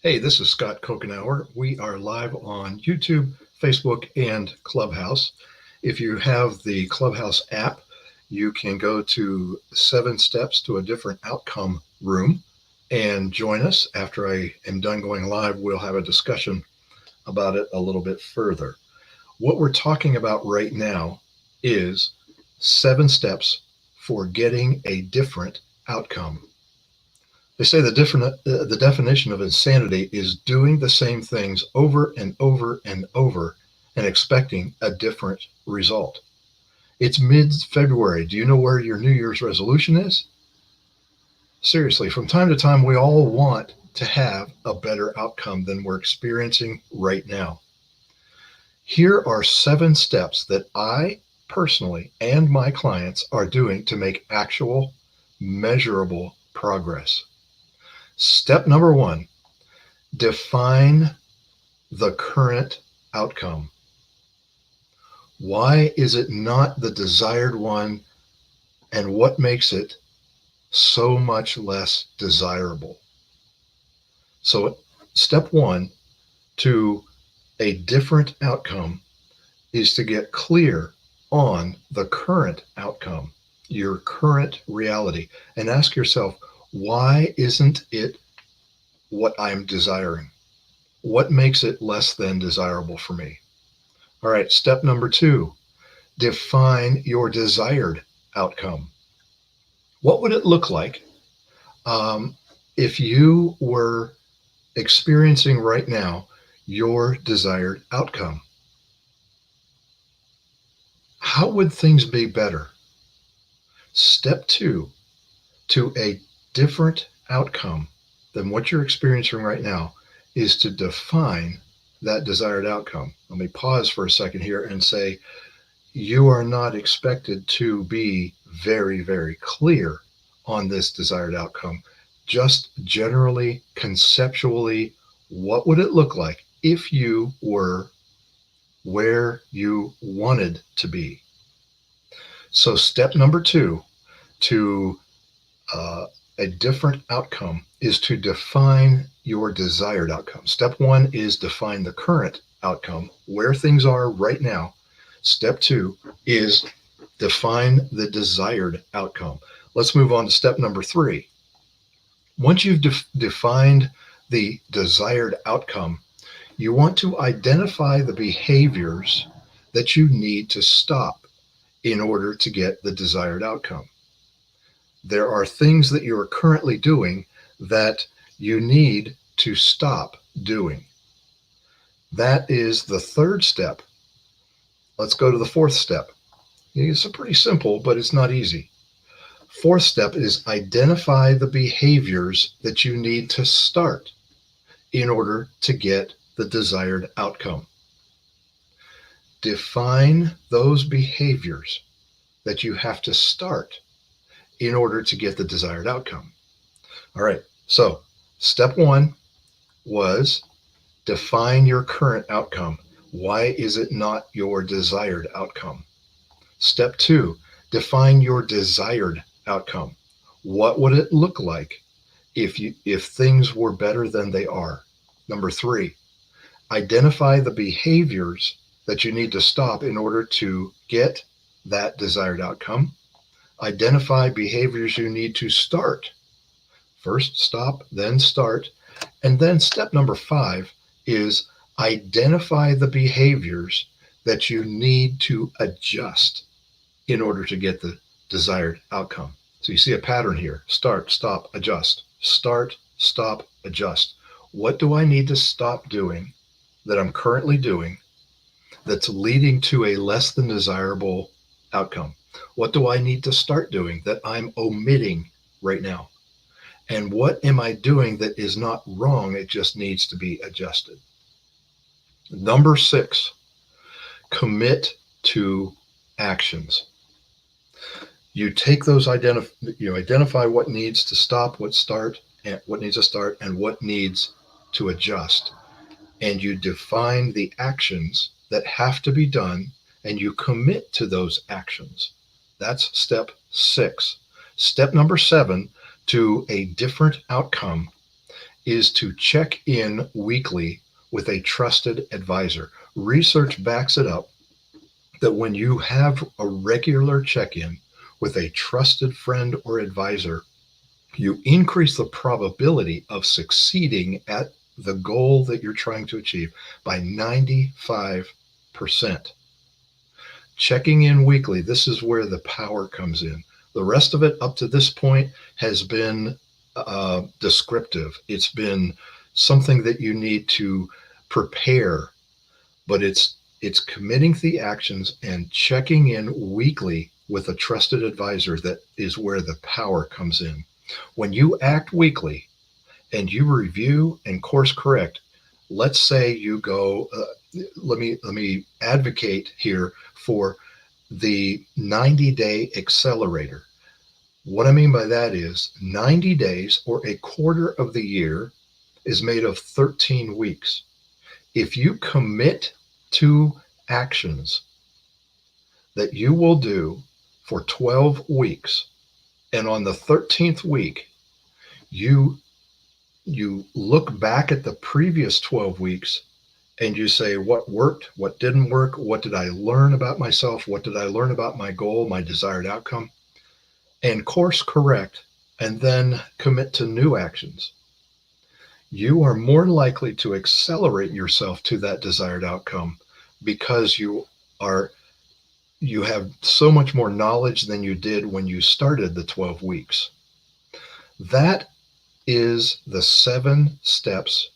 Hey, this is Scott Kokenauer. We are live on YouTube, Facebook, and Clubhouse. If you have the Clubhouse app, you can go to 7 Steps to a Different Outcome room and join us. After I am done going live, we'll have a discussion about it a little bit further. What we're talking about right now is 7 steps for getting a different outcome. They say the definition of insanity is doing the same things over and over and over and expecting a different result. It's mid-February. Do you know where your New Year's resolution is? Seriously, from time to time, we all want to have a better outcome than we're experiencing right now. Here are 7 steps that I personally and my clients are doing to make actual, measurable progress. Step number 1, define the current outcome. Why is it not the desired one, and what makes it so much less desirable? So, step 1 to a different outcome is to get clear on the current outcome, your current reality, and ask yourself, why isn't it what I'm desiring? What makes it less than desirable for me? All right, step number 2, define your desired outcome. What would it look like if you were experiencing right now your desired outcome? How would things be better? Step 2, to a different outcome than what you're experiencing right now, is to define that desired outcome. Let me pause for a second here and say, you are not expected to be very, very clear on this desired outcome. Just generally, conceptually, what would it look like if you were where you wanted to be? So step number 2 to a different outcome is to define your desired outcome. Step 1 is define the current outcome, where things are right now. Step 2 is define the desired outcome. Let's move on to step number 3. Once you've defined the desired outcome, you want to identify the behaviors that you need to stop in order to get the desired outcome. There are things that you are currently doing that you need to stop doing. That is the 3rd step. Let's go to the 4th step. It's pretty simple, but it's not easy. 4th step is identify the behaviors that you need to start in order to get the desired outcome. Define those behaviors that you have to start in order to get the desired outcome. All right, so step 1 was define your current outcome. Why is it not your desired outcome? Step 2, define your desired outcome. What would it look like if things were better than they are? Number 3, identify the behaviors that you need to stop in order to get that desired outcome. Identify behaviors you need to start. First stop, then start. And then step number 5 is identify the behaviors that you need to adjust in order to get the desired outcome. So you see a pattern here. Start, stop, adjust. Start, stop, adjust. What do I need to stop doing that I'm currently doing that's leading to a less than desirable outcome? What do I need to start doing that I'm omitting right now? And what am I doing that is not wrong? It just needs to be adjusted. Number 6, commit to actions. You take those identify what needs to stop, what needs to start, and what needs to adjust. And you define the actions that have to be done, and you commit to those actions. That's step 6. Step number 7 to a different outcome is to check in weekly with a trusted advisor. Research backs it up that when you have a regular check in with a trusted friend or advisor, you increase the probability of succeeding at the goal that you're trying to achieve by 95%. Checking in weekly, this is where the power comes in. The rest of it up to this point has been descriptive. It's been something that you need to prepare, but it's committing the actions and checking in weekly with a trusted advisor that is where the power comes in. When you act weekly and you review and course correct, let's say you go, let me advocate here for the 90-day accelerator. What I mean by that is 90 days or a quarter of the year is made of 13 weeks. If you commit to actions that you will do for 12 weeks, and on the 13th week, you look back at the previous 12 weeks and you say, what worked, what didn't work, what did I learn about myself, what did I learn about my goal, my desired outcome, and course correct, and then commit to new actions. You are more likely to accelerate yourself to that desired outcome because you have so much more knowledge than you did when you started the 12 weeks. That is the 7 steps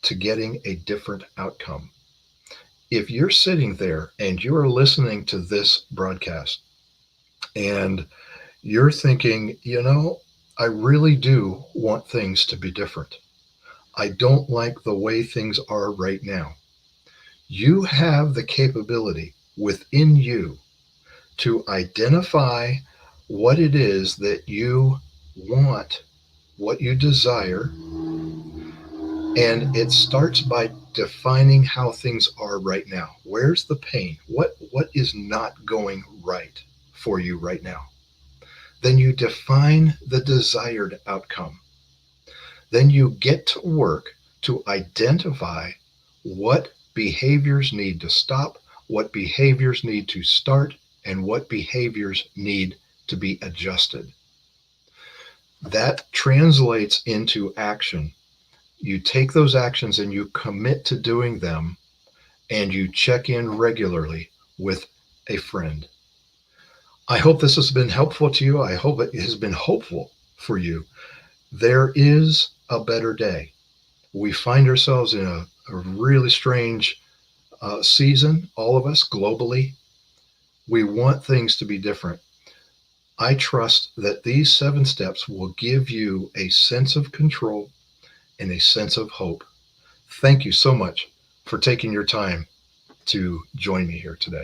to getting a different outcome. If you're sitting there and you're listening to this broadcast and you're thinking, I really do want things to be different. I don't like the way things are right now. You have the capability within you to identify what it is that you want, what you desire, and it starts by defining how things are right now. Where's the pain? What is not going right for you right now? Then you define the desired outcome. Then you get to work to identify what behaviors need to stop, what behaviors need to start, and what behaviors need to be adjusted. That translates into action. You take those actions and you commit to doing them, and you check in regularly with a friend. I hope this has been helpful to you. I hope it has been hopeful for you. There is a better day. We find ourselves in a really strange season, all of us globally. We want things to be different. I trust that these 7 steps will give you a sense of control and a sense of hope. Thank you so much for taking your time to join me here today.